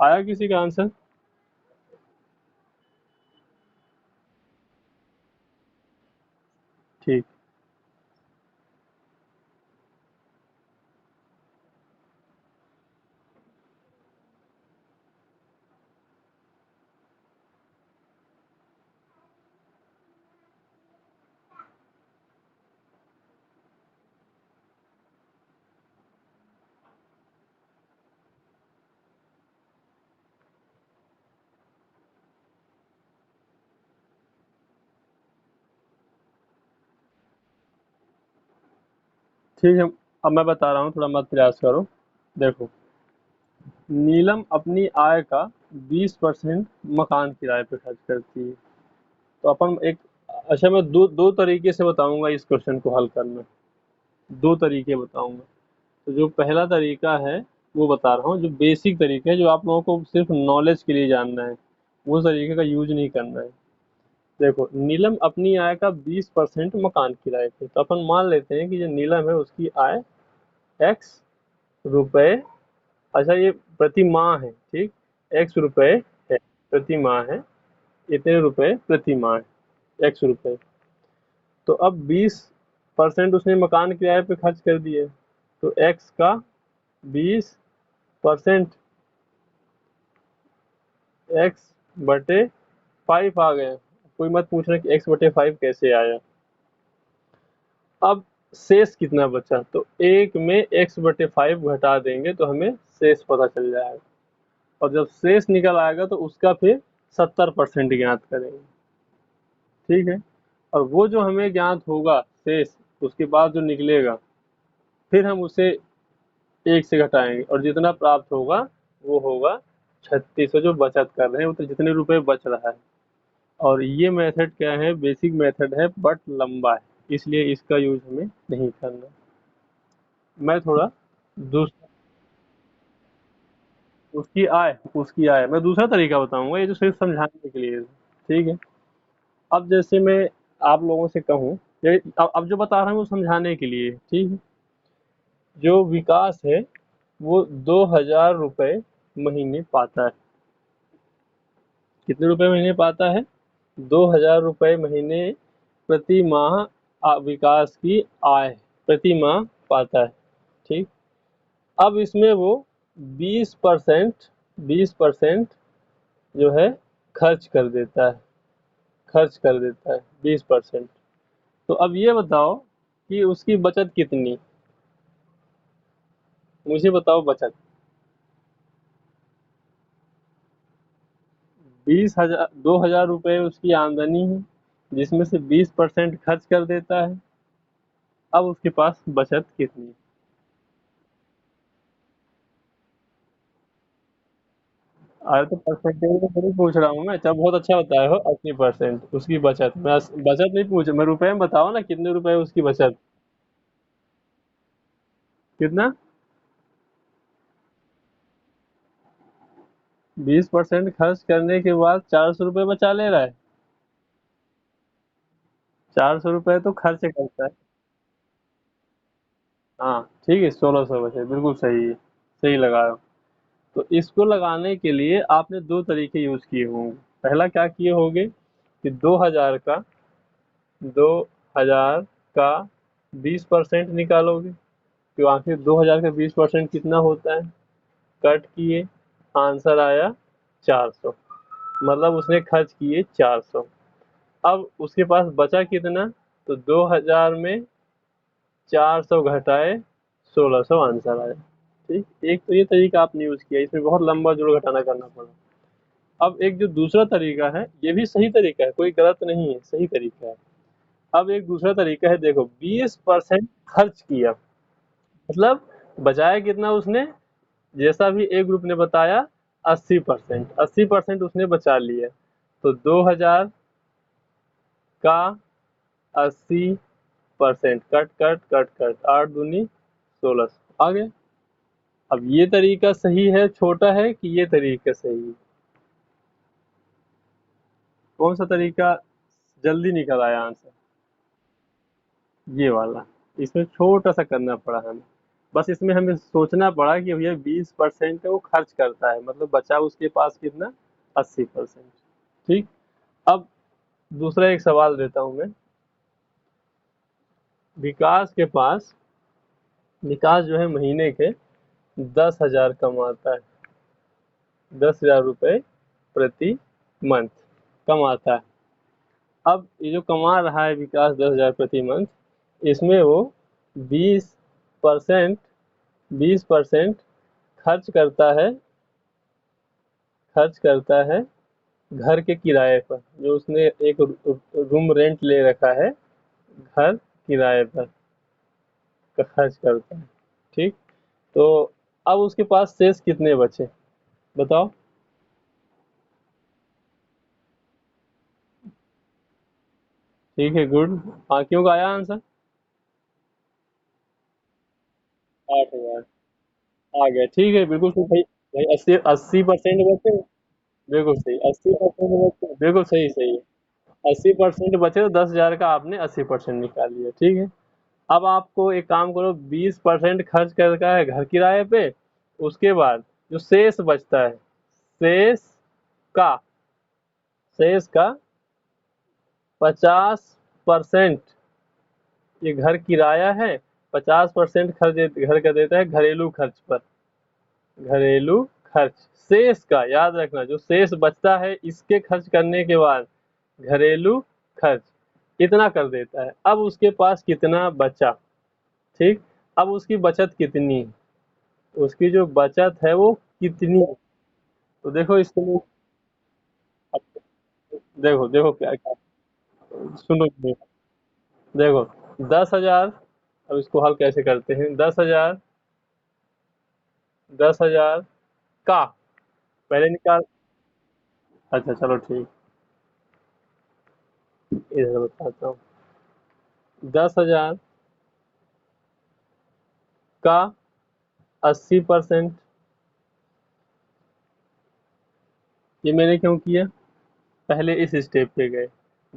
आया किसी का आंसर? ठीक। ठीक है, अब मैं बता रहा हूँ, थोड़ा मत प्रयास करो। देखो, नीलम अपनी आय का 20% मकान किराए पे खर्च करती है। तो अपन एक, अच्छा मैं दो दो तरीके से बताऊंगा इस क्वेश्चन को हल करना। दो तरीके बताऊंगा। तो जो पहला तरीका है वो बता रहा हूँ, जो बेसिक तरीका है, जो आप लोगों को सिर्फ नॉलेज के लिए जानना है, वो तरीके का यूज नहीं करना है। देखो, नीलम अपनी आय का 20% मकान किराए पे, तो अपन मान लेते हैं कि जो नीलम है उसकी आय एक्स रुपए, अच्छा ये प्रति माह है, ठीक, एक्स रुपए है, प्रति माह है, इतने रुपए प्रति माह है, एक्स रुपए। तो अब 20% उसने मकान किराए पे खर्च कर दिए, तो एक्स का 20%, एक्स बटे 5 आ गया। कोई मत पूछना कि एक्स बटे 5 कैसे आया। अब शेष कितना बचा, तो एक में एक्स बटे 5 घटा देंगे तो हमें शेष पता चल जाएगा। और जब शेष निकल आएगा तो उसका फिर 70% ज्ञात करेंगे। ठीक है, और वो जो हमें ज्ञात होगा शेष, उसके बाद जो निकलेगा, फिर हम उसे एक से घटाएंगे और जितना प्राप्त होगा वो होगा 36। जो बचत कर रहे हैं वो, तो जितने रुपए बच रहा है। और ये मेथड क्या है, बेसिक मेथड है बट लंबा है, इसलिए इसका यूज हमें नहीं करना। मैं थोड़ा दूसरा, उसकी आय मैं दूसरा तरीका बताऊंगा, ये जो सिर्फ समझाने के लिए है। ठीक है, अब जैसे मैं आप लोगों से कहूँ, ये अब जो बता रहा हूँ वो समझाने के लिए है, ठीक है। जो विकास है वो 2000 रुपये महीने पाता है। कितने रुपए महीने पाता है? 2000 रुपये महीने प्रति माह विकास की आय प्रति माह पाता है। ठीक, अब इसमें वो 20% 20% जो है खर्च कर देता है, 20%। तो अब ये बताओ कि उसकी बचत कितनी, मुझे बताओ बचत। 2000 उसकी आमदनी है, जिसमें से 20% खर्च कर देता है। अब उसके पास बचत कितनी? अरे तो परसेंटेज में थोड़ी पूछ रहा हूँ मैं, अच्छा बहुत अच्छा बताए हो, 80% उसकी बचत। मैं बचत नहीं पूछ, मैं रुपए में बताओ ना, कितने रुपए उसकी बचत? कितना? 20% खर्च करने के बाद 400 रुपये बचा ले रहा है। 400 रुपये तो खर्च करता है। हाँ ठीक है, 1600 बचे, बिल्कुल सही है, सही लगाया। तो इसको लगाने के लिए आपने दो तरीके यूज किए होंगे। पहला क्या किए होंगे कि 2000 का 20% निकालोगे, तो आखिर 2000 का 20% कितना होता है, कट किए, आंसर आया 400। मतलब उसने खर्च किए 400। अब उसके पास बचा कितना, तो 2000 में 400 घटाए 1600 आंसर आया। ठीक, एक तो ये तरीका आपने यूज किया, इसमें बहुत लंबा जोड़ घटाना करना पड़ा। अब एक जो दूसरा तरीका है, ये भी सही तरीका है, कोई गलत नहीं है, सही तरीका है। अब एक दूसरा तरीका है, देखो 20% खर्च किया, मतलब बचाया कितना उसने, जैसा भी एक ग्रुप ने बताया, 80%, 80% उसने बचा लिया। तो 2000 का 80%, कट कट कट कट, 8 दूनी 16, आ गया। अब ये तरीका सही है, छोटा है, कि ये तरीका सही है? कौन सा तरीका जल्दी निकल आया आंसर? ये वाला। इसमें छोटा सा करना पड़ा हमें। बस इसमें हमें सोचना पड़ा कि भैया 20% वो खर्च करता है, मतलब बचा उसके पास कितना, 80%। ठीक। अब दूसरा एक सवाल देता हूं मैं। विकास के पास, विकास जो है महीने के 10,000 कमाता है, 10,000 रुपये प्रति मंथ कमाता है। अब ये जो कमा रहा है विकास 10,000 प्रति मंथ, इसमें वो 20% 20% खर्च करता है, खर्च करता है घर के किराए पर, जो उसने एक रूम रेंट ले रखा है, घर किराए पर का खर्च करता है। ठीक। तो अब उसके पास शेष कितने बचे, बताओ। ठीक है, गुड। क्यों का आया आंसर? 8,000 आ गया। ठीक है, बिल्कुल सही भाई। भाई 80% बचे। बिल्कुल सही, 80% बचे, बिल्कुल सही सही है। 80% बचे तो 10,000 का आपने 80% निकाल लिया। ठीक है। अब आपको एक काम करो, 20% खर्च करता है घर किराए पे, उसके बाद जो शेष बचता है, शेष का शेष का 50% ये घर किराया है, 50% खर्च घर का देता है घरेलू खर्च पर, घरेलू खर्च। शेष का याद रखना, जो शेष बचता है इसके खर्च करने के बाद घरेलू खर्च इतना कर देता है। अब उसके पास कितना बचा? ठीक। अब उसकी बचत कितनी है, उसकी जो बचत है वो कितनी है? तो देखो इसके लिए, देखो देखो क्या क्या, सुनो देखो। 10,000, अब इसको हल कैसे करते हैं, 10,000, 10,000 का पहले निकाल। अच्छा चलो ठीक, इधर बताता हूँ। 10,000 का 80%, ये मैंने क्यों किया, पहले इस स्टेप पे गए।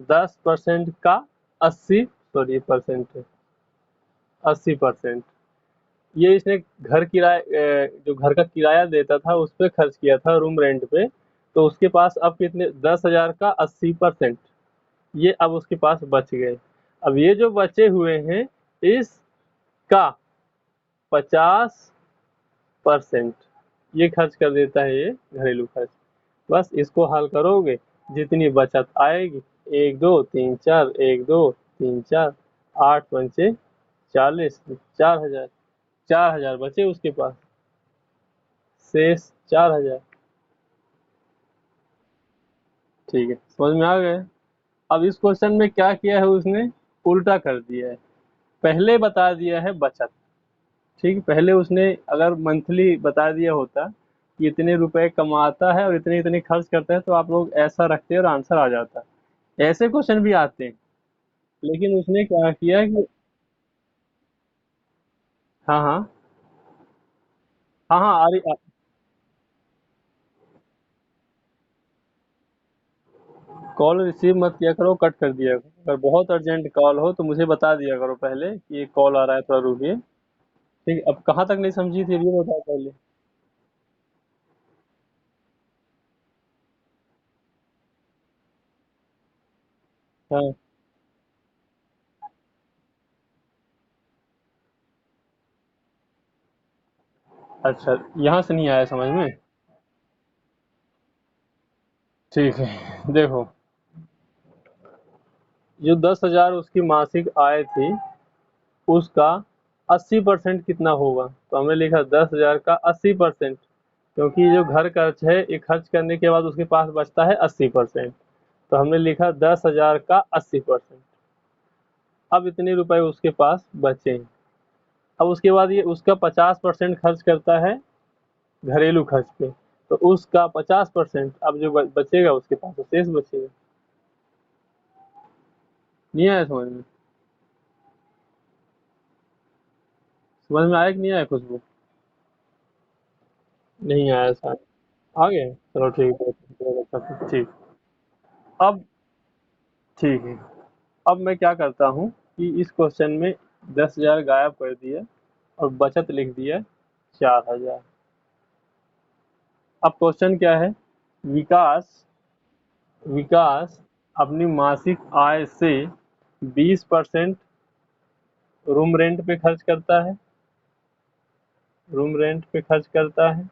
10% का 80, सॉरी परसेंट है, 80%, ये इसने घर किराए जो घर का किराया देता था उस पे खर्च किया था, रूम रेंट पे। तो उसके पास अब कितने, 10,000 का 80%, ये अब उसके पास बच गए। अब ये जो बचे हुए हैं इसका 50% ये खर्च कर देता है, ये घरेलू खर्च। बस इसको हल करोगे, जितनी बचत आएगी, 1 2 3 4, 1 2 3 4, 8 पंचे 40, 4,000, 4,000 बचे उसके पास, शेष 4,000। ठीक है, समझ में आ गया। अब इस क्वेश्चन में क्या किया है उसने, उल्टा कर दिया है। पहले बता दिया है बचत। ठीक, पहले उसने अगर मंथली बता दिया होता कि इतने रुपए कमाता है और इतने इतने खर्च करता है, तो आप लोग ऐसा रखते और आंसर आ जाता। ऐसे क्वेश्चन भी आते हैं, लेकिन उसने क्या किया कि, हाँ हाँ, हाँ हाँ आ रही। कॉल रिसीव मत किया करो, कट कर दिया करो। अगर बहुत अर्जेंट कॉल हो तो मुझे बता दिया करो पहले कि ये कॉल आ रहा है, थोड़ा रुकिए। ठीक, अब कहाँ तक नहीं समझी थी ये बताओ पहले। हाँ। अच्छा, यहाँ से नहीं आया समझ में। ठीक है, देखो, जो 10,000 उसकी मासिक आय थी, उसका 80% कितना होगा, तो हमने लिखा 10,000 का 80%, क्योंकि जो घर खर्च है ये खर्च करने के बाद उसके पास बचता है 80%। तो हमने लिखा 10,000 का 80%। अब इतने रुपए उसके पास बचे हैं। अब उसके बाद ये उसका 50% खर्च करता है घरेलू खर्च पे, तो उसका 50% अब जो बचेगा उसके पास, तो शेष बचेगा। नहीं आया समझ में? समझ में आया कि नहीं आया खुशबू? नहीं आया शायद। आ गया, चलो ठीक है, ठीक। अब ठीक है, अब मैं क्या करता हूँ कि इस क्वेश्चन में 10,000 गायब कर दिया, और बचत लिख दिया 4,000। अब क्वेश्चन क्या है? विकास विकास अपनी मासिक आय से 20% रूम रेंट पे खर्च करता है, रूम रेंट पे खर्च करता है।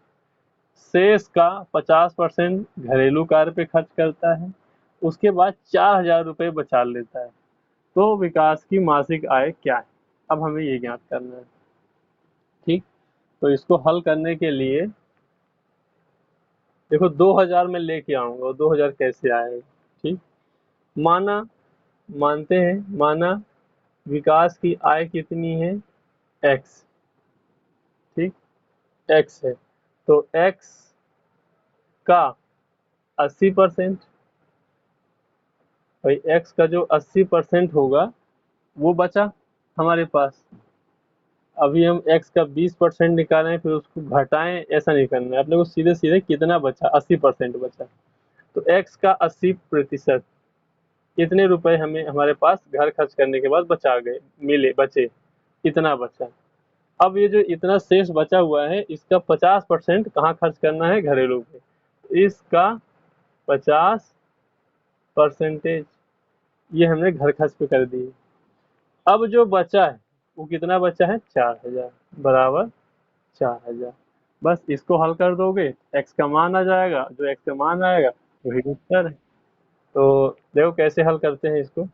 शेष का 50% घरेलू कार्य पे खर्च करता है। उसके बाद 4,000 रुपये बचा लेता है। तो विकास की मासिक आय क्या है? अब हमें ये ज्ञात करना है। ठीक, तो इसको हल करने के लिए देखो 2,000 में लेके आऊंगा, 2,000 कैसे आएगा? ठीक, माना मानते हैं, माना विकास की आय कितनी है? एक्स। ठीक, एक्स है, तो एक्स का 80%, भाई एक्स का जो 80% होगा वो बचा हमारे पास। अभी हम एक्स का 20% निकालें फिर उसको घटाएं, ऐसा नहीं करना है अपने को, सीधे सीधे कितना बचा? 80% बचा। तो एक्स का 80%, इतने रुपए हमें हमारे पास घर खर्च करने के बाद बचा गए, मिले, बचे, इतना बचा। अब ये जो इतना शेष बचा हुआ है इसका 50% कहाँ खर्च करना है? घरेलू पे। इसका 50% ये हमने घर खर्च पे कर दिए। अब जो बचा है वो कितना बचा है? 4,000 बराबर 4,000। बस इसको हल कर दोगे, एक्स का मान आ जाएगा, जो एक्स का मान आएगा वही उत्तर है। तो देखो कैसे हल करते हैं इसको।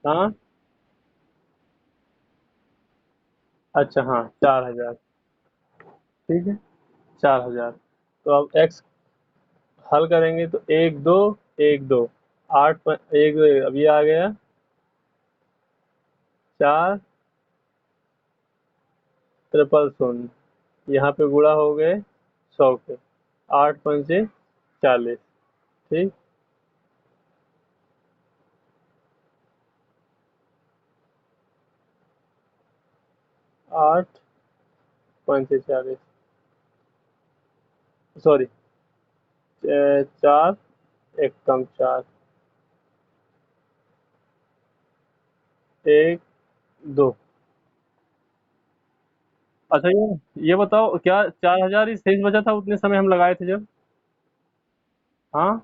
हाँ, अच्छा, हाँ, 4,000। ठीक है, 4,000। तो अब एक्स हल करेंगे तो एक दो, एक दो, एक दो, अब ये आ गया 4,000 यहाँ पे गुणा हो गए 100 के, 8 पंचे 40। ठीक, 8 पंचे 40, सॉरी, 4, एक कम 4, एक दो। अच्छा, ये बताओ क्या 4,000 ही शेष बचा था उतने समय हम लगाए थे जब? हाँ,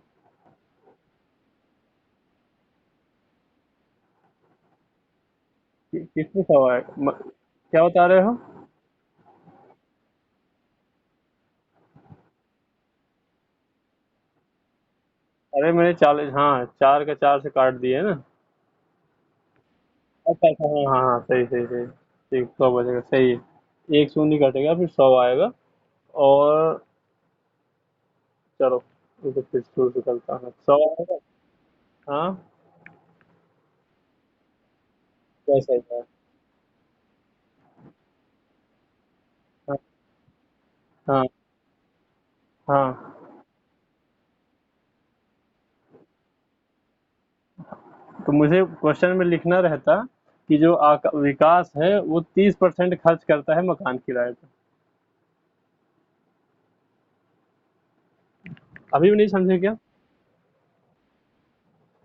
किसने सवाल क्या बता रहे हो? अरे मैंने 40, हाँ, 4 का 4 से काट दिए ना। अच्छा अच्छा, हाँ हाँ हाँ, सही सही सही। ठीक, 100 बचेगा, सही है। एक शून्य कटेगा फिर 100 आएगा। और चलो, रुको फिर शुरू से करता हूँ, 100 आएगा। हाँ, कैसे है? हाँ हाँ हाँ। तो मुझे क्वेश्चन में लिखना रहता कि जो विकास है वो 30% खर्च करता है मकान किराए पे। अभी भी नहीं समझे क्या?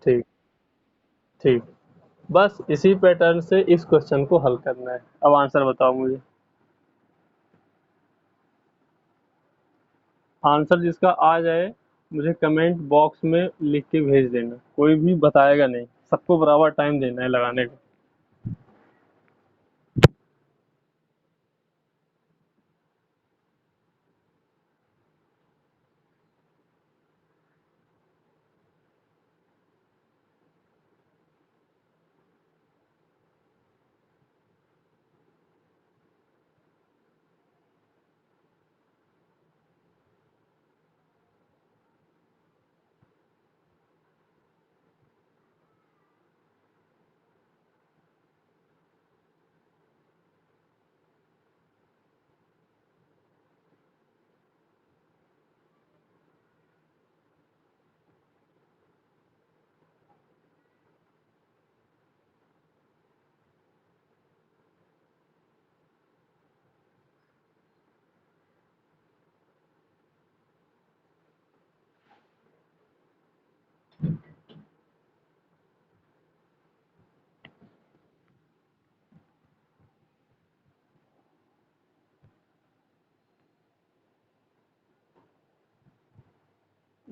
ठीक, ठीक, बस इसी पैटर्न से इस क्वेश्चन को हल करना है। अब आंसर बताओ मुझे। आंसर जिसका आ जाए मुझे कमेंट बॉक्स में लिख के भेज देना, कोई भी बताएगा नहीं, सबको बराबर टाइम देना है लगाने का।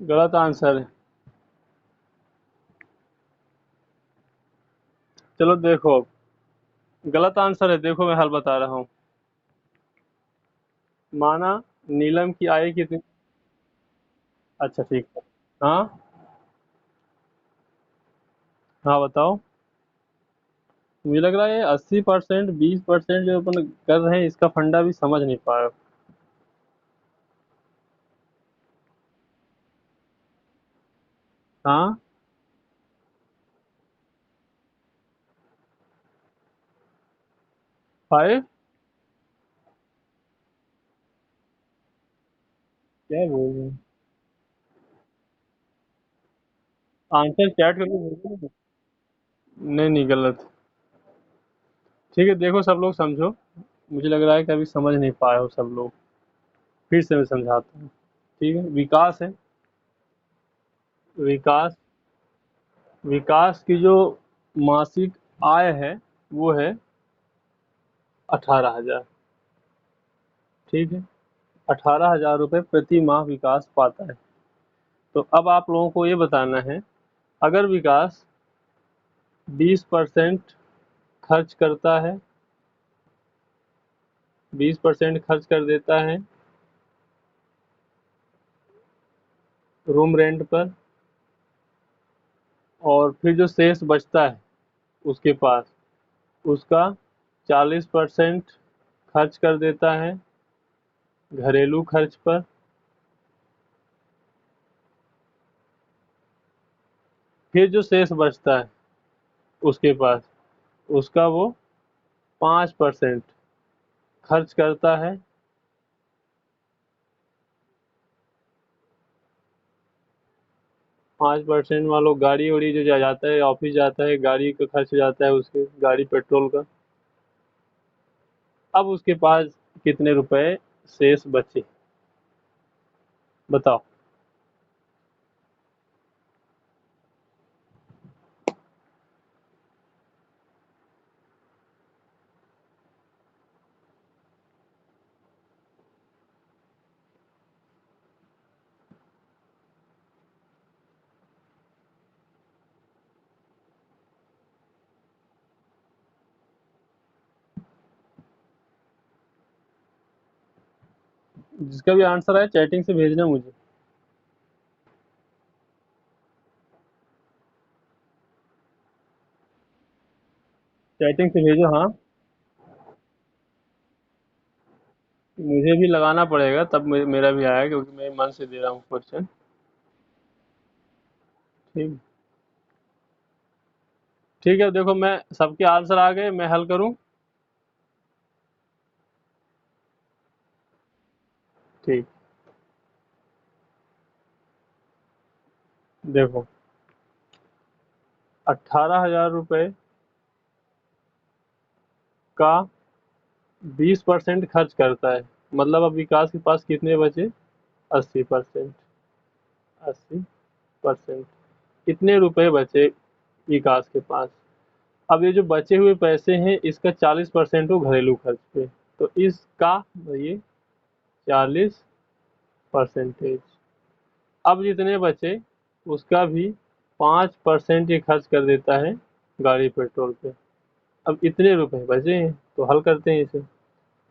गलत आंसर है। चलो देखो, गलत आंसर है, देखो मैं हल बता रहा हूँ। माना नीलम की आय कितनी। अच्छा ठीक है। हाँ। हाँ बताओ। मुझे लग रहा है 80%, 20% जो अपन कर रहे हैं, इसका फंडा भी समझ नहीं पाए। हाँ। 5। क्या बोल रहे हैं? आंसर चैट करके भेजो ना। नहीं नहीं, गलत। ठीक है, देखो सब लोग समझो। मुझे लग रहा है कि अभी समझ नहीं पाए हो सब लोग। फिर से मैं समझाता हूँ। ठीक है, विकास है। विकास। विकास की जो मासिक आय है, वो है 18,000। ठीक है। 18,000 रुपये प्रति माह विकास पाता है। तो अब आप लोगों को ये बताना है, अगर विकास 20% खर्च करता है, 20% खर्च कर देता है रूम रेंट पर, और फिर जो शेष बचता है उसके पास, उसका 40% खर्च कर देता है घरेलू खर्च पर, फिर जो शेष बचता है उसके पास, उसका वो 5% खर्च करता है। 5% मान लो गाड़ी उड़ी जो जाता है, ऑफिस जाता है, गाड़ी का खर्च हो जाता है, उसके गाड़ी पेट्रोल का। अब उसके पास कितने रुपए शेष बचे, बताओ। जिसका भी आंसर आए चैटिंग से भेजना मुझे। चैटिंग से भेजो, हाँ। मुझे भी लगाना पड़ेगा, तब मेरा भी आया, क्योंकि मैं मन से दे रहा हूँ क्वेश्चन। ठीक। ठीक है, देखो मैं सबके आंसर आ गए, मैं हल करूँ। ठीक। देखो, 18,000 रुपये का 20% खर्च करता है, मतलब अब विकास के पास कितने बचे? 80%। 80%। कितने रुपए बचे विकास के पास? अब ये जो बचे हुए पैसे हैं, इसका 40% हो घरेलू खर्च पे। तो इसका ये 40%। अब जितने बचे उसका भी 5% ये खर्च कर देता है गाड़ी पेट्रोल पे। अब इतने रुपए बचे हैं, तो हल करते हैं इसे।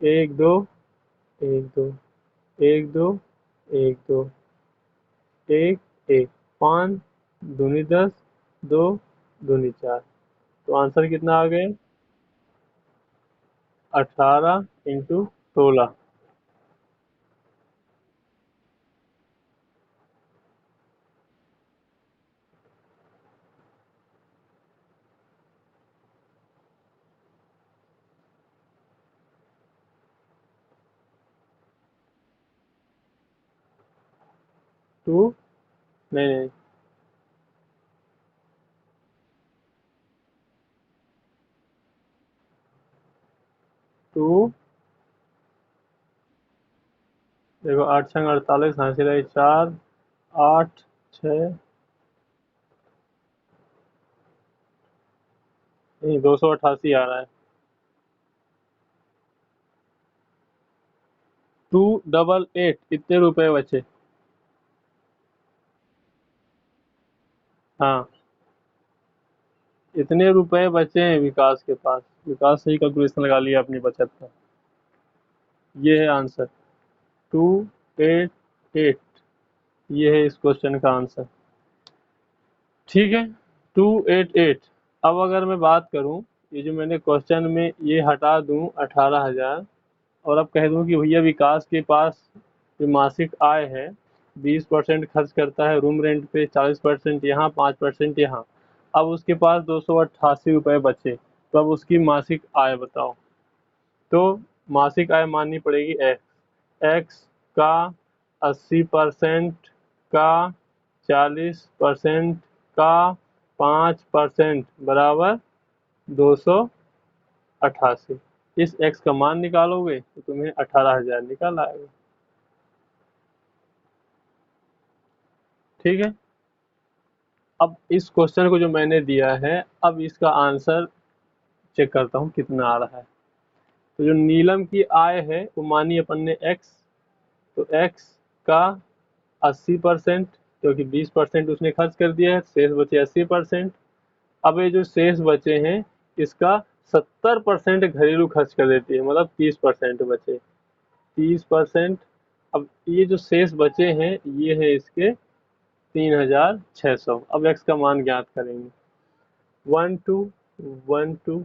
एक दो, एक दो, एक दो, एक दो, एक एक, 5 दूनी 10, 2 दूनी 4। तो आंसर कितना आ गए? 18 × 16। 2। नहीं नहीं। 2। देखो 8×6 = 48, हाँसी रही 4, 8, 6, नहीं 288 आ रहा है। 288, इतने रुपए बचे। हाँ, इतने रुपए बचे हैं विकास के पास। विकास सही कैलकुलेशन लगा लिया अपनी बचत का। ये है आंसर 288। ये है इस क्वेश्चन का आंसर। ठीक है, 288। अब अगर मैं बात करूं, ये जो मैंने क्वेश्चन में ये हटा दूं 18,000, और अब कह दूं कि भैया विकास के पास जो मासिक आय है 20% खर्च करता है रूम रेंट पे, 40% यहाँ, 5% यहाँ। अब उसके पास 288 रुपये बचे, तो अब उसकी मासिक आय बताओ। तो मासिक आय माननी पड़ेगी एक्स। एक्स का 80% का 40% का 5% बराबर 288। इस एक्स का मान निकालोगे तो तुम्हें 18,000 निकल आएगा। ठीक है, अब इस क्वेश्चन को जो मैंने दिया है, अब इसका आंसर चेक करता हूँ कितना आ रहा है। तो जो नीलम की आय है वो मानी अपन ने एक्स, तो एक्स का 80%, क्योंकि 20% उसने खर्च कर दिया है, शेष बचे 80%। अब ये जो शेष बचे हैं इसका 70% घरेलू खर्च कर देती है, मतलब 30% बचे। 30%। अब ये जो शेष बचे हैं ये है इसके 3,600। अब एक्स का मान ज्ञात करेंगे। 1212,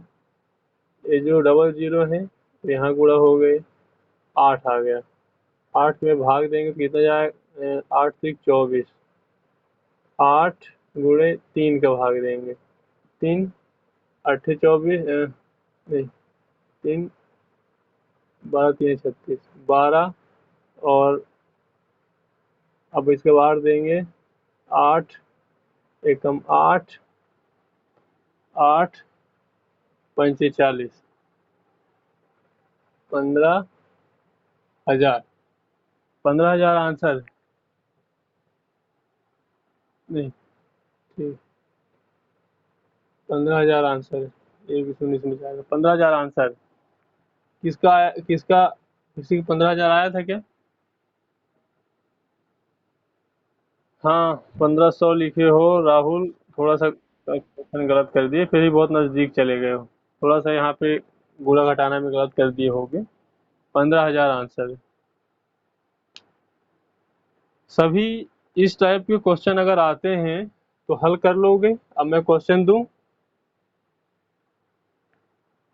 ये जो डबल जीरो है यहाँ गुणा हो गए, 8 आ गया। 8 में भाग देंगे तो कितना जाए, 8 से 24। 8 गुणे 3 का भाग देंगे, 3 8 24, नहीं, 3 12 3 36, 12। और अब इसके बाद देंगे 8 एकम 8, 8 पंचे 40, 15,000। 15,000 आंसर। नहीं, ठीक, 15,000 आंसर है। एक शून्य से जाएगा 15,000 आंसर। किसका किसका किसी का 15,000 आया था क्या? हाँ, 1,500 लिखे हो राहुल। थोड़ा सा क्वेश्चन गलत कर दिए, फिर भी बहुत नजदीक चले गए हो। थोड़ा सा यहाँ पे गुणा घटाना में गलत कर दिए होगे। 15,000 आंसर है। सभी इस टाइप के क्वेश्चन अगर आते हैं तो हल कर लोगे। अब मैं क्वेश्चन दूं?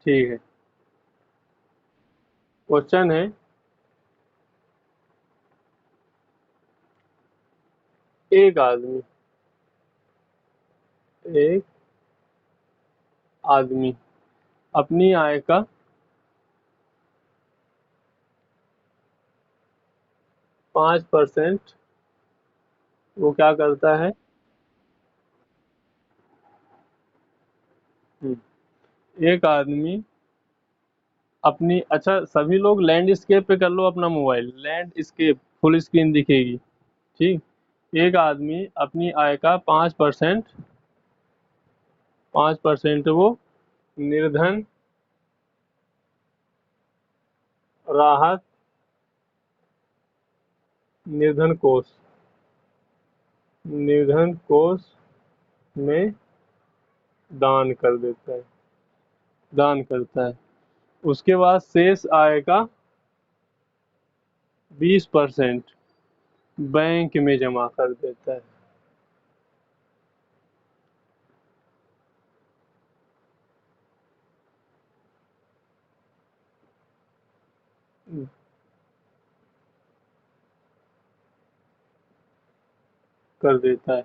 ठीक है, क्वेश्चन है, एक आदमी एक आदमी अपनी आय का 5% वो क्या करता है। एक आदमी अपनी, अच्छा सभी लोग लैंडस्केप पे कर लो अपना मोबाइल, लैंडस्केप फुल स्क्रीन दिखेगी। ठीक। एक आदमी अपनी आय का 5%, 5% वो निर्धन राहत, निर्धन कोष, निर्धन कोष में दान कर देता है, दान करता है। उसके बाद शेष आय का 20% बैंक में जमा कर देता है, कर देता है।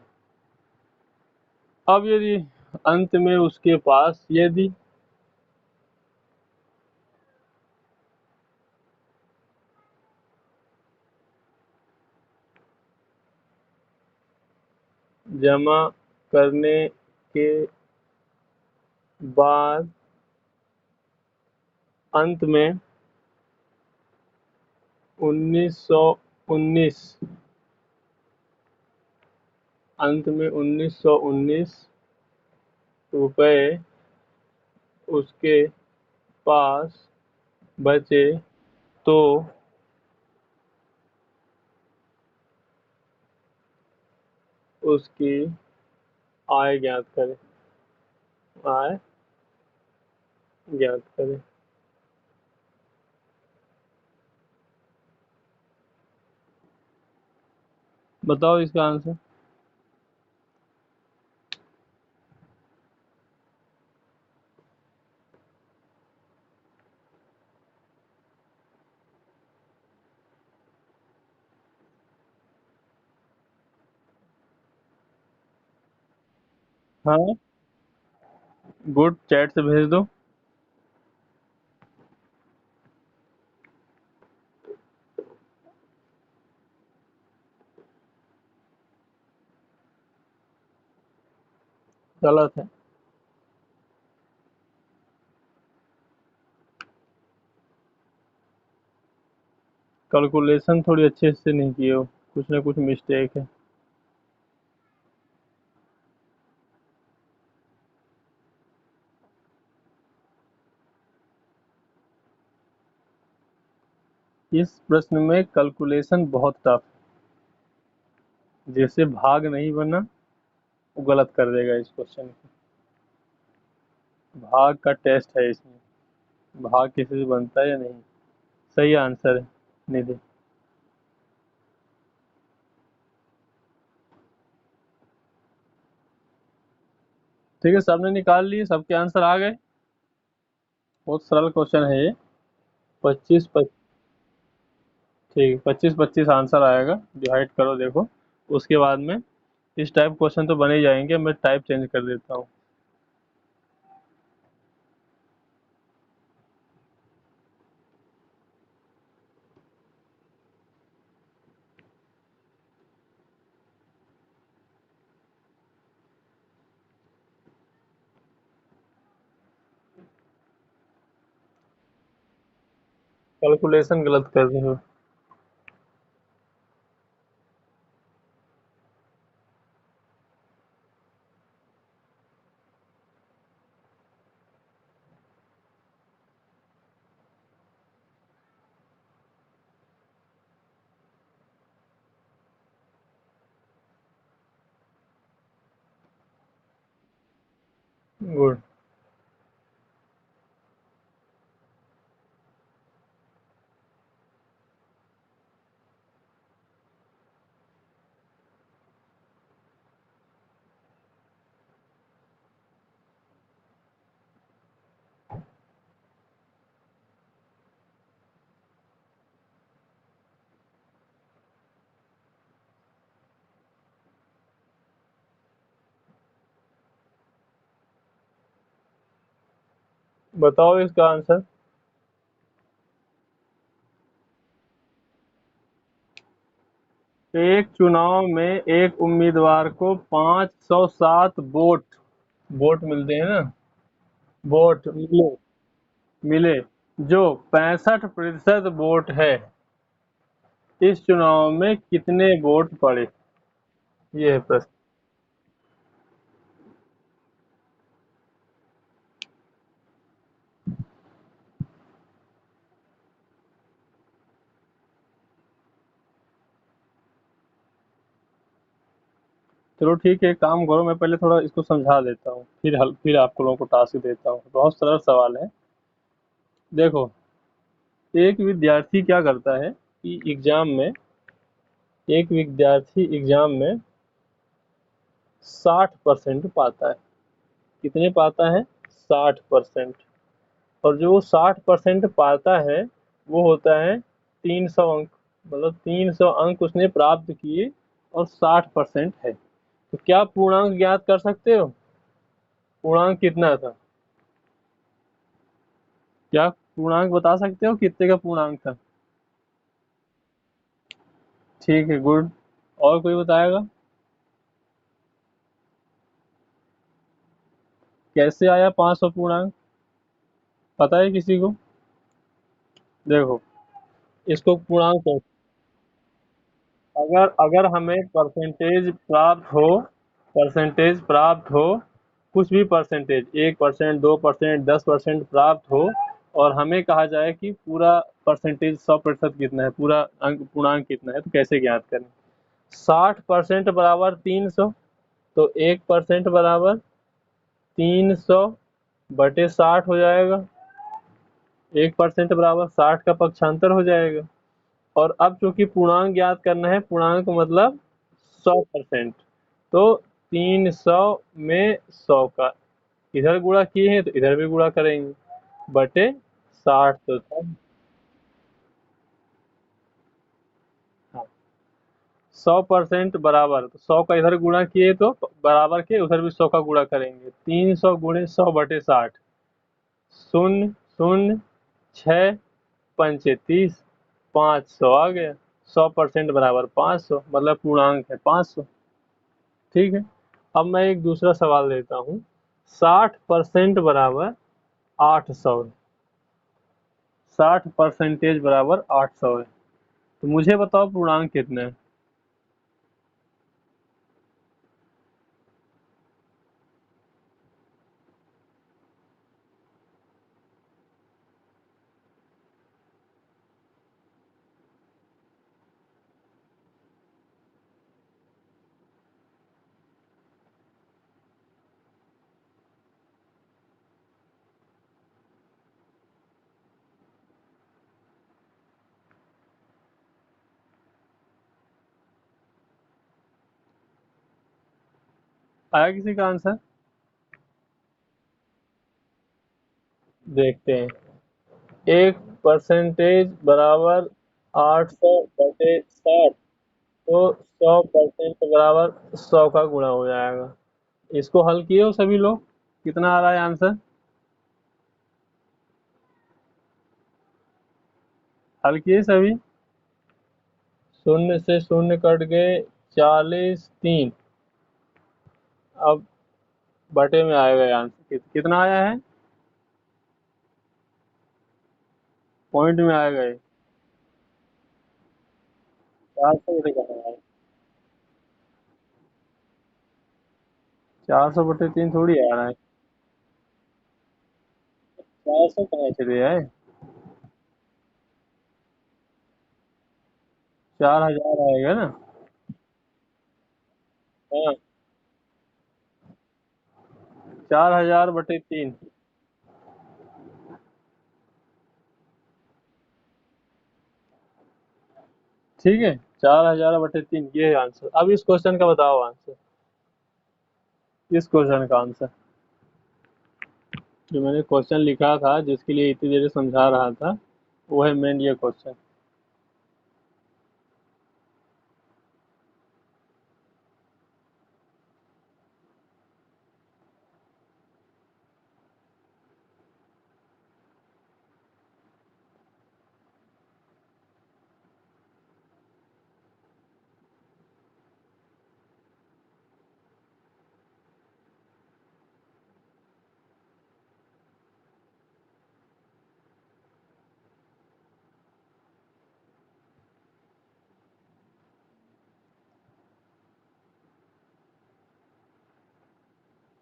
अब यदि अंत में उसके पास यदि जमा करने के बाद अंत में 1919, अंत में 1919 रुपए उसके पास बचे, तो उसकी आय ज्ञात करें। आय ज्ञात करें। बताओ इसका आंसर। हाँ, गुड, चैट से भेज दो। गलत है। कैलकुलेशन थोड़ी अच्छे से नहीं किए हो, कुछ ना कुछ मिस्टेक है। इस प्रश्न में कैलकुलेशन बहुत टफ है। जैसे भाग नहीं बना, वो गलत कर देगा इस क्वेश्चन को। भाग का टेस्ट है इसमें, भाग किसी से बनता है या नहीं। सही आंसर है निधि। ठीक है, सबने निकाल लिए, सबके आंसर आ गए। बहुत सरल क्वेश्चन है ये। 25 ठीक, 25-25 आंसर आएगा। डिवाइड करो, देखो। उसके बाद में इस टाइप क्वेश्चन तो बने ही जाएंगे, मैं टाइप चेंज कर देता हूँ। कैलकुलेशन गलत कर रहे हो। गुड। बताओ इसका आंसर। एक चुनाव में एक उम्मीदवार को 507 वोट वोट मिलते हैं ना, वोट मिले मिले जो 65% वोट है, इस चुनाव में कितने वोट पड़े? ये है प्रश्न। चलो ठीक है, एक काम करो, मैं पहले थोड़ा इसको समझा देता हूँ, फिर आप लोगों को टास्क देता हूँ। बहुत सरल सवाल है। देखो, एक विद्यार्थी क्या करता है कि एक विद्यार्थी एग्जाम में 60% पाता है। कितने पाता है? 60%। और जो 60% पाता है, वो होता है 300 अंक। मतलब 300 अंक उसने प्राप्त किए और 60% है। तो क्या पूर्णांक ज्ञात कर सकते हो? पूर्णांक कितना था? क्या पूर्णांक बता सकते हो कितने का पूर्णांक था? ठीक है, गुड। और कोई बताएगा? कैसे आया 500 पूर्णांक? पता है किसी को? देखो, इसको पूर्णांक अगर अगर हमें परसेंटेज प्राप्त हो, कुछ भी परसेंटेज, 1%, 2%, 10% प्राप्त हो, और हमें कहा जाए कि पूरा परसेंटेज 100% कितना है, पूरा अंक पूर्णांक कितना है, तो कैसे ज्ञात करें? 60% बराबर 300। तो 1% बराबर 300/60 हो जाएगा। 1% बराबर 60 का पक्षांतर हो जाएगा। और अब चूंकि पूर्णांक ज्ञात करना है, पूर्णांक मतलब 100%, तो 300 में 100 का इधर गुणा किए हैं तो इधर भी गुणा करेंगे, बटे 60 तो था। हाँ, 100% बराबर, तो 100 का इधर गुणा किए तो बराबर के उधर भी 100 का गुणा करेंगे। 300 गुणे 100/60, शून्य शून्य, 6×5 = 30, 500 आ गया। 100% बराबर 500, मतलब पूर्णांक है 500। ठीक है। अब मैं एक दूसरा सवाल देता हूँ। 60% बराबर 800 है। 60% बराबर 800 है। तो मुझे बताओ पूर्णांक कितने हैं। आया किसी का आंसर? देखते हैं। 1% बराबर 800/60, तो 100% बराबर 100 का गुणा हो जाएगा। इसको हल किए हो सभी लोग? कितना आ रहा है आंसर? हल किए सभी? शून्य से शून्य कट गए, 40 3। अब बटे में आएगा आंसर, कितना आया है? पॉइंट में आएगा ये। 400 बटे कहाँ है? 400/3 थोड़ी आ रहा है। 400 कहाँ चले आए? 4000 आएगा ना। हाँ, 4000/3। ठीक है, 4000/3 ये है आंसर। अब इस क्वेश्चन का बताओ आंसर। इस क्वेश्चन का आंसर जो मैंने क्वेश्चन लिखा था, जिसके लिए इतनी देर से समझा रहा था, वो है मेन ये क्वेश्चन।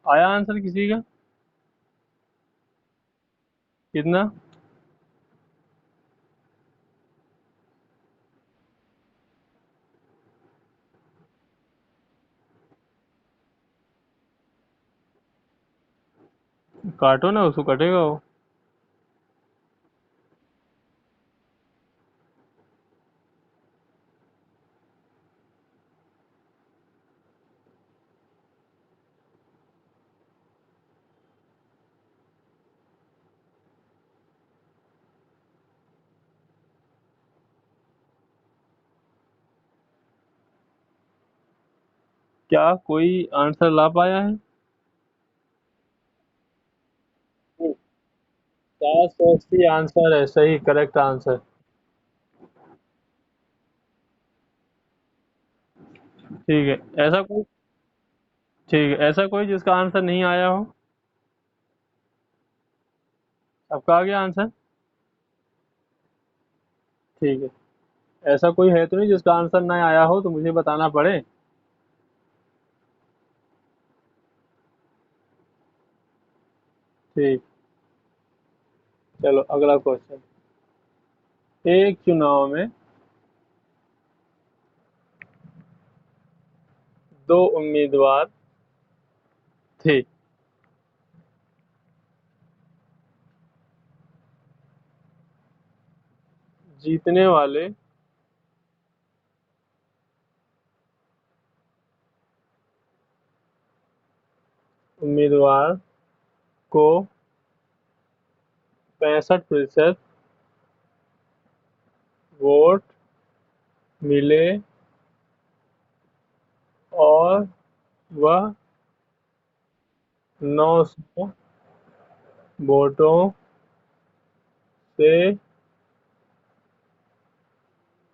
आया आंसर किसी का? कितना? काटो ना, उसको कटेगा वो। क्या कोई आंसर ला पाया है? 480 आंसर है, सही करेक्ट आंसर। ठीक है। ऐसा कोई ठीक है, ऐसा कोई जिसका आंसर नहीं आया हो? सबका आ गया आंसर? ठीक है। ऐसा कोई है तो नहीं जिसका आंसर ना आया हो, तो मुझे बताना पड़े। ठीक। चलो अगला क्वेश्चन। एक चुनाव में दो उम्मीदवार थे। जीतने वाले उम्मीदवार को 65% वोट मिले और वह 900 वोटों से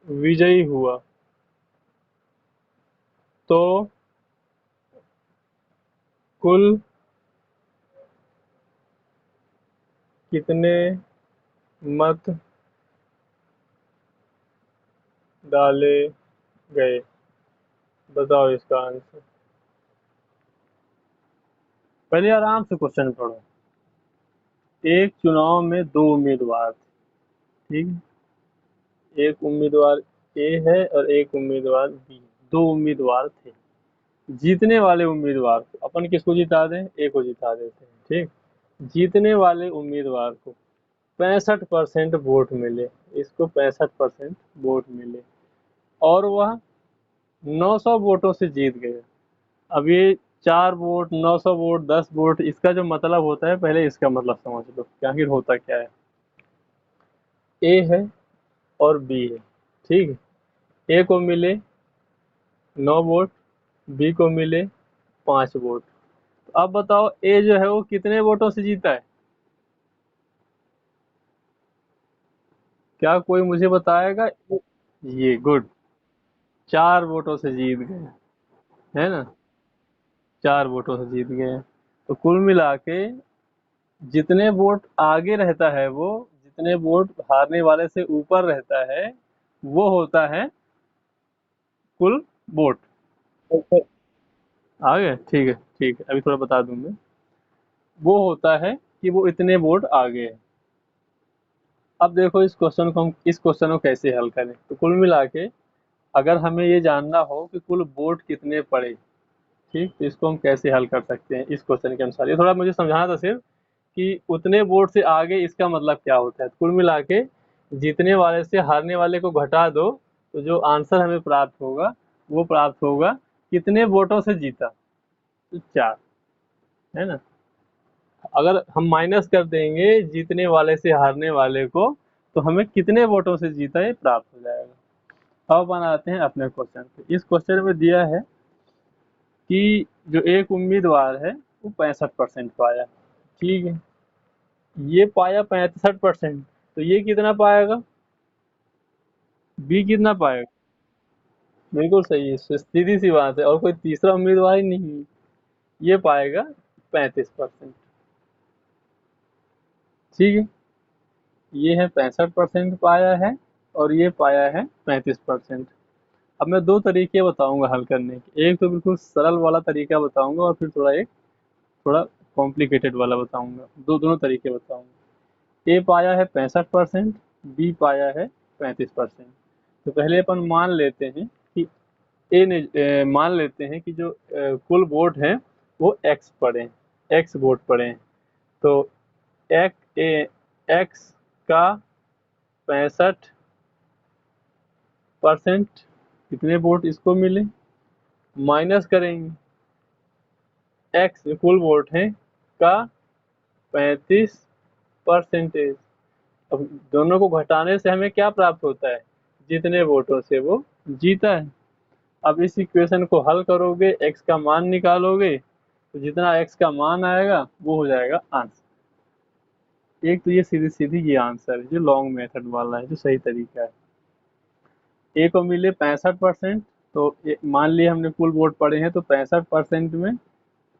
विजयी हुआ, तो कुल कितने मत डाले गए? बताओ इसका आंसर। पहले आराम से क्वेश्चन पढ़ो। एक चुनाव में दो उम्मीदवार थे, ठीक है? एक उम्मीदवार ए है और एक उम्मीदवार बी। दो उम्मीदवार थे। जीतने वाले उम्मीदवार को अपन किसको जिता दें? ए को जिता देते हैं, ठीक। जीतने वाले उम्मीदवार को 65% वोट मिले, इसको 65% वोट मिले और वह 900 वोटों से जीत गए। अब ये 4 वोट, 900 वोट, 10 वोट, इसका जो मतलब होता है पहले इसका मतलब समझ लो कि आखिर होता क्या है। ए है और बी है, ठीक है। ए को मिले 9 वोट, बी को मिले 5 वोट। तो अब बताओ ए जो है वो कितने वोटों से जीता है? क्या कोई मुझे बताएगा? ये गुड, 4 वोटों से जीत गए, है ना? 4 वोटों से जीत गए। तो कुल मिला के जितने वोट आगे रहता है, वो जितने वोट हारने वाले से ऊपर रहता है, वो होता है कुल वोट। आ गए? ठीक है, ठीक है, अभी थोड़ा बता दूं मैं। वो होता है कि वो इतने वोट आगे है। अब देखो इस क्वेश्चन को कैसे हल करें। तो कुल मिला के अगर हमें ये जानना हो कि कुल वोट कितने पड़े, ठीक, तो इसको हम कैसे हल कर सकते हैं इस क्वेश्चन के अनुसार। ये थोड़ा मुझे समझाना था सिर्फ कि उतने वोट से आगे इसका मतलब क्या होता है। तो कुल मिला के जीतने वाले से हारने वाले को घटा दो, तो जो आंसर हमें प्राप्त होगा वो प्राप्त होगा कितने वोटों से जीता? तो 4, है ना? अगर हम माइनस कर देंगे जीतने वाले से हारने वाले को, तो हमें कितने वोटों से जीता ये प्राप्त हो जाएगा। अब बनाते हैं अपने क्वेश्चन पे। इस क्वेश्चन में दिया है कि जो एक उम्मीदवार है वो 65% पाया, ठीक है। ये पाया 65%, तो ये कितना पाएगा? बी कितना पाएगा? बिल्कुल सही है, सीधी सी बात है, और कोई तीसरा उम्मीदवार ही नहीं है। ये पाएगा 35%, ठीक है। ये है 65% पाया है और ये पाया है 35%। अब मैं दो तरीके बताऊंगा हल करने के। एक तो बिल्कुल सरल वाला तरीका बताऊंगा और फिर थोड़ा कॉम्प्लिकेटेड वाला बताऊंगा। दोनों तरीके बताऊंगा। ए पाया है 65%, बी पाया है 35%। तो पहले अपन मान लेते हैं कि मान लेते हैं कि जो कुल वोट हैं वो एक्स पड़े, एक्स वोट पड़े हैं। तो एक्स का 65% कितने वोट इसको मिले, माइनस करेंगे एक्स कुल वोट हैं का 35%। अब दोनों को घटाने से हमें क्या प्राप्त होता है? जितने वोटों से वो जीता है। अब इस इक्वेशन को हल करोगे, एक्स का मान निकालोगे, तो जितना एक्स का मान आएगा वो हो जाएगा आंसर। एक तो ये सीधी सीधी ये आंसर है जो लॉन्ग मेथड वाला है, जो सही तरीका है। ए को मिले 65%, तो मान लिए हमने कुल वोट पड़े हैं, तो 65% में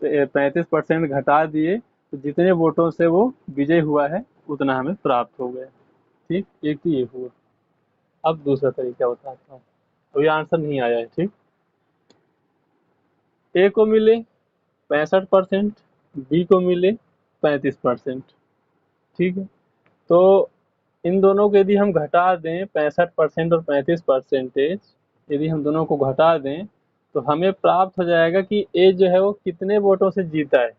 35% घटा दिए, तो जितने वोटों से वो विजय हुआ है उतना हमें प्राप्त हो गया, ठीक। एक तो ये हुआ। अब दूसरा तरीका बताता हूँ। अभी आंसर नहीं आया है, ठीक। ए को मिले 65%, बी को मिले 35%, ठीक है। तो इन दोनों को यदि हम घटा दें, 65% और 35%, यदि हम दोनों को घटा दें, तो हमें प्राप्त हो जाएगा कि ए जो है वो कितने वोटों से जीता है।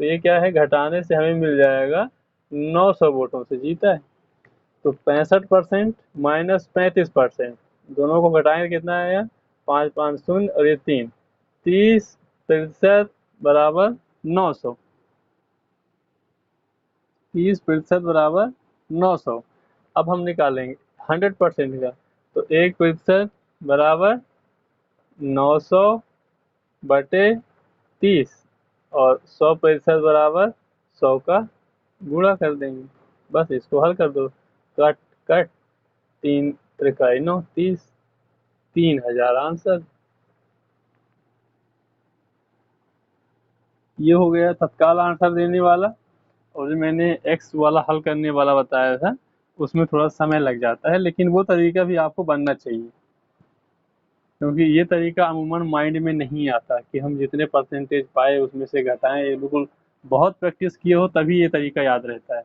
तो ये क्या है, घटाने से हमें मिल जाएगा 900 वोटों से जीता है। तो 65% माइनस 35%, दोनों को घटाएंगे कितना आएगा, 5 5 शून्य और ये 3, 30% बराबर 900। 30% बराबर 900। अब हम निकालेंगे 100% का, तो 1% बराबर 900 बटे 30 और 100% बराबर 100 का गुणा कर देंगे। बस इसको हल कर दो, कट कट, 3 त्रिकाई 9, 30, 3000 आंसर। ये हो गया तत्काल आंसर देने वाला। और जो मैंने एक्स वाला हल करने वाला बताया था, उसमें थोड़ा समय लग जाता है, लेकिन वो तरीका भी आपको बनना चाहिए, क्योंकि ये तरीका अमूमन माइंड में नहीं आता कि हम जितने परसेंटेज पाए उसमें से घटाएं। ये बिल्कुल बहुत प्रैक्टिस किए हो तभी ये तरीका याद रहता है।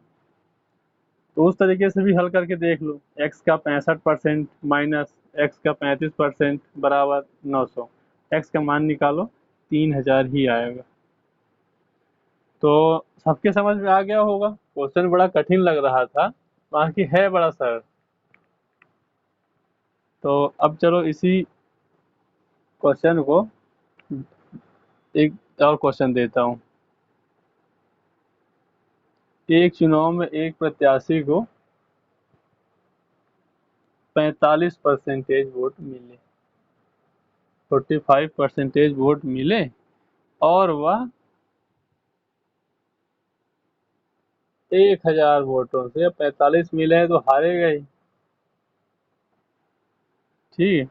तो उस तरीके से भी हल करके देख लो। एक्स का 65% माइनस एक्स का 35% बराबर 900। एक्स का मान निकालो, 3000 ही आएगा। तो सबके समझ में आ गया होगा। क्वेश्चन बड़ा कठिन लग रहा था, बाकी है बड़ा सरल। तो अब चलो इसी क्वेश्चन को एक और क्वेश्चन देता हूँ। एक चुनाव में एक प्रत्याशी को 45% वोट मिले, 45% वोट मिले, और वह 1000 वोटों से, 45 मिले हैं तो हारेगा ही, ठीक है,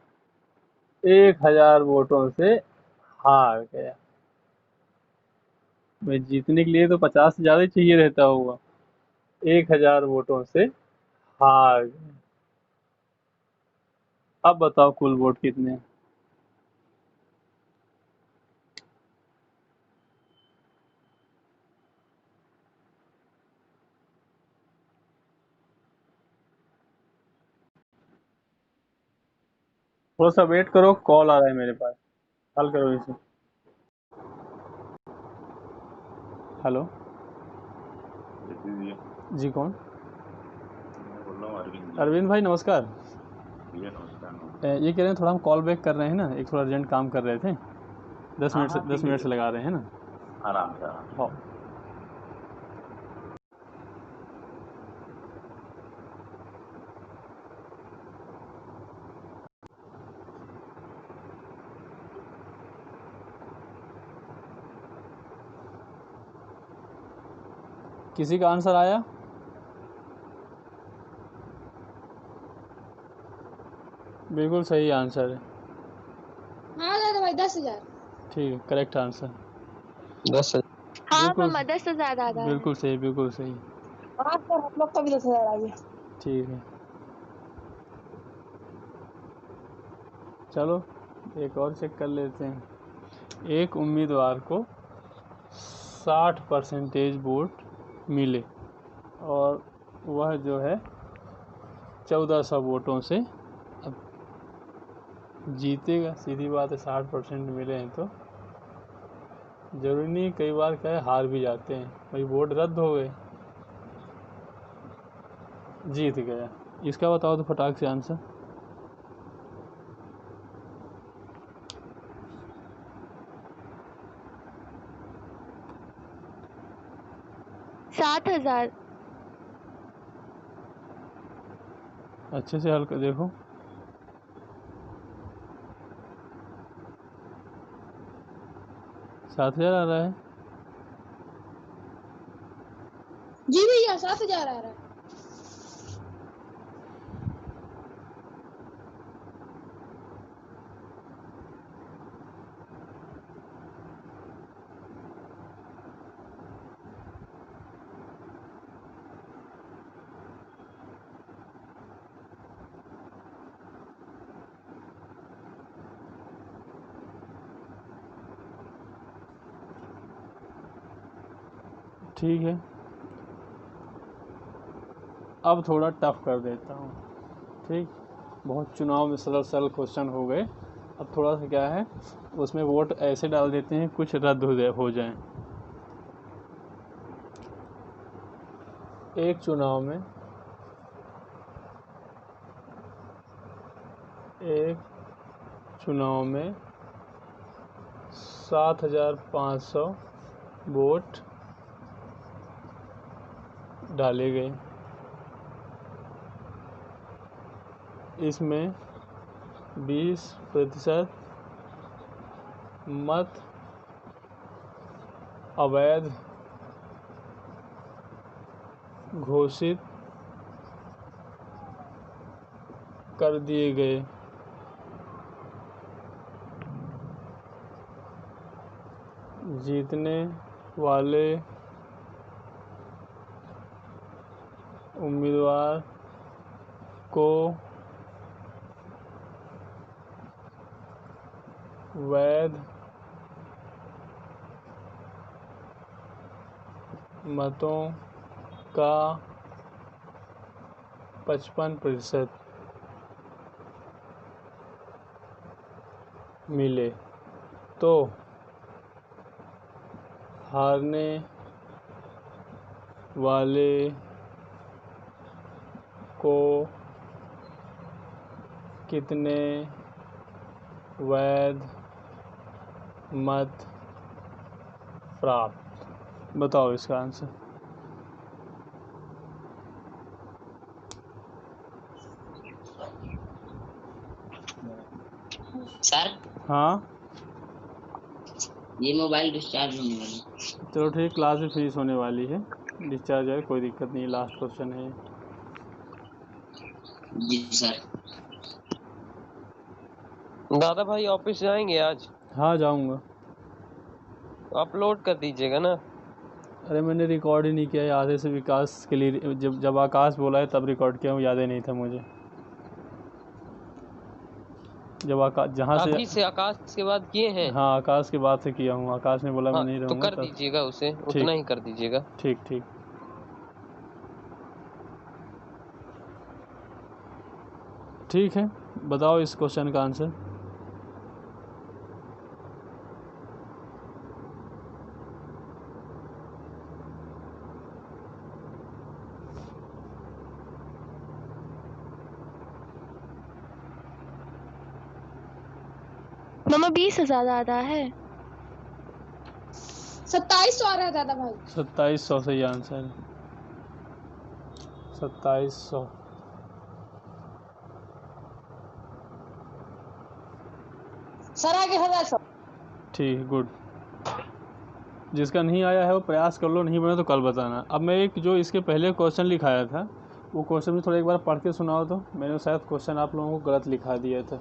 1000 वोटों से हार गया। भाई जीतने के लिए तो 50 से ज्यादा ही चाहिए रहता होगा। 1000 वोटों से हार गए। अब बताओ कुल वोट कितने हैं। थोड़ा सा वेट करो, कॉल आ रहा है मेरे पास, हल करो इसे। हेलो जी, कौन? अरविंद भाई नमस्कार। ये कह रहे हैं थोड़ा हम कॉल बैक कर रहे हैं ना, एक थोड़ा अर्जेंट काम कर रहे थे। 10 मिनट से लगा रहे हैं ना। आराम से। हाँ। किसी का आंसर आया? बिल्कुल सही आंसर है। हाँ दादा भाई 10,000। ठीक है, करेक्ट आंसर। 10,000। हाँ बिल्कुल मामा 10,000 दादा। बिल्कुल सही, बिल्कुल सही। हाँ सर हम लोग का भी 10,000 आ गया। ठीक है, चलो एक और चेक कर लेते हैं। एक उम्मीदवार को 60% वोट मिले और वह जो है 1400 वोटों से अब जीतेगा। सीधी बात है, 60% मिले हैं तो जरूरी नहीं, कई बार क्या है हार भी जाते हैं, भाई वोट रद्द हो गए, जीत गया। इसका बताओ तो फटाक से आंसर। सात 7,000। अच्छे से हल कर देखो। सात हजार आ रहा है। जी भैया 7,000 आ रहा है। ठीक है, अब थोड़ा टफ कर देता हूँ। ठीक, बहुत चुनाव में सरल सरल क्वेश्चन हो गए। अब थोड़ा सा क्या है, उसमें वोट ऐसे डाल देते हैं कुछ रद्द हो जाए। एक चुनाव में 7,500 वोट डाले गए। इसमें 20% मत अवैध घोषित कर दिए गए। जीतने वाले उम्मीदवार को वैध मतों का 55% मिले तो हारने वाले को कितने वैध मत प्राप्त? बताओ इसका आंसर। सर हाँ, ये मोबाइल डिस्चार्ज होने वाली। चलो ठीक, क्लास भी फिनिश होने वाली है, डिस्चार्ज है, कोई दिक्कत नहीं। लास्ट क्वेश्चन है। जी सर। दादा भाई ऑफिस जाएंगे आज? हाँ जाऊँगा। अपलोड कर दीजिएगा ना। अरे मैंने रिकॉर्ड ही नहीं किया है, आधे से विकास के लिए जब आकाश बोला है तब रिकॉर्ड किया हूँ, याद ही नहीं था मुझे। जब आकाश जहाँ अभी से आकाश के बाद किए हैं? हाँ, आकाश के बाद से किया हूँ। आकाश ने बोला मैं नहीं तो रहूँगा कर दीजिएगा उसे, उतना ही कर दीजिएगा। ठीक ठीक ठीक है। बताओ इस क्वेश्चन का आंसर। मामा 20,000 ज़्यादा है। 2700 आ रहा है दादा भाई। 2700 सही आंसर है। 2700। सर आगे 1100। ठीक, गुड। जिसका नहीं आया है वो प्रयास कर लो, नहीं बने तो कल बताना। अब मैं एक जो इसके पहले क्वेश्चन लिखाया था वो क्वेश्चन भी थोड़ा एक बार पढ़ के सुनाओ तो। मैंने शायद क्वेश्चन आप लोगों को गलत लिखा दिया था।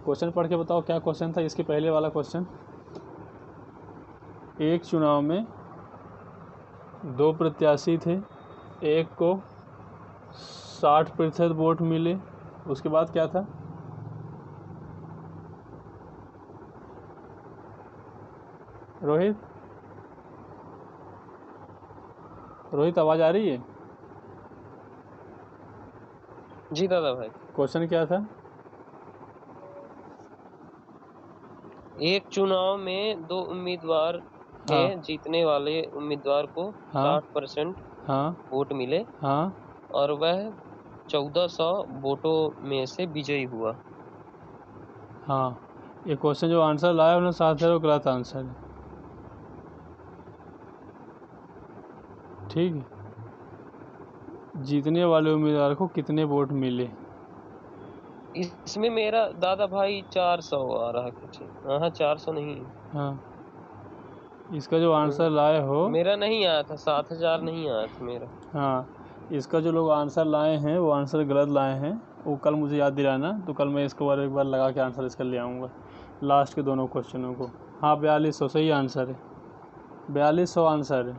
क्वेश्चन पढ़ के बताओ क्या क्वेश्चन था इसके पहले वाला क्वेश्चन। एक चुनाव में 2 प्रत्याशी थे, एक को 60% वोट मिले, उसके बाद क्या था? रोहित आवाज़ आ रही है? जी दादा भाई। क्वेश्चन क्या था? एक चुनाव में 2 उम्मीदवार थे। हाँ। जीतने वाले उम्मीदवार को हाँ। 60% हाँ। वोट मिले हाँ। और वह 1400 वोटों में से विजयी हुआ। हाँ, ये क्वेश्चन जो आंसर लाया उन्होंने 7,000 वो गलत आंसर है। ठीक है। जीतने वाले उम्मीदवार को कितने वोट मिले? इसमें मेरा दादा भाई 400 आ रहा है कुछ। हाँ 400 नहीं। हाँ, इसका जो आंसर लाए हो, मेरा नहीं आया था, 7,000 नहीं आया था मेरा। हाँ, इसका जो लोग आंसर लाए हैं वो आंसर गलत लाए हैं। वो कल मुझे याद दिलाना, तो कल मैं इसको एक बार लगा के आंसर इसका ले आऊँगा, लास्ट के दोनों क्वेश्चनों को। हाँ, 4200 सही आंसर है। 4200 आंसर है।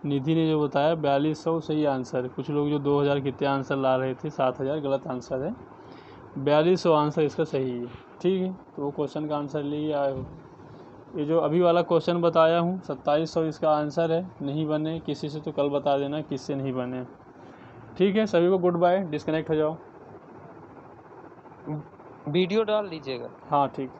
निधि ने जो बताया 4200 सही आंसर है। कुछ लोग जो 2000 कितने आंसर ला रहे थे, 7000 गलत आंसर है। 4200 आंसर इसका सही है। ठीक है, तो वो क्वेश्चन का आंसर ले आए हो। ये जो अभी वाला क्वेश्चन बताया हूँ 2700 इसका आंसर है। नहीं बने किसी से तो कल बता देना किससे नहीं बने। ठीक है, सभी को गुड बाय, डिस्कनेक्ट हो जाओ। वीडियो डाल दीजिएगा। हाँ ठीक।